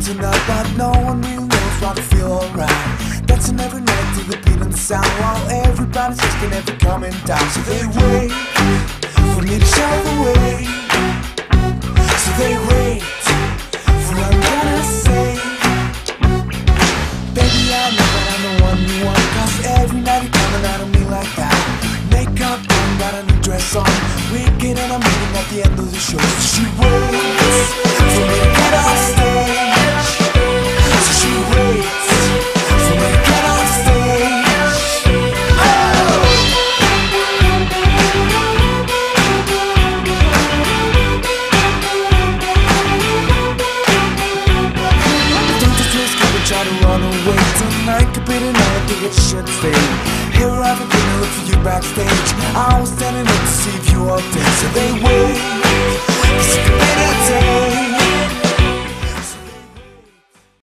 tonight, but no one really knows how to feel alright. Dancing every night to the beat and the sound, while everybody's asking every coming down. So they wait for me to show the way. So they wait for what I'm gonna say. Baby, I know that I'm the one you want, cause every night you're coming out of me like that. Makeup on, got a new dress on, wicked and I'm meeting at the end of the show. So she waits for me to get off stage. So she waits for me to get off stage. Oh! Don't just lose cover, try to run away. Tonight could be the night, I think it should stay. Here I've been look for you backstage. I was standing up to see if you are there. So they wait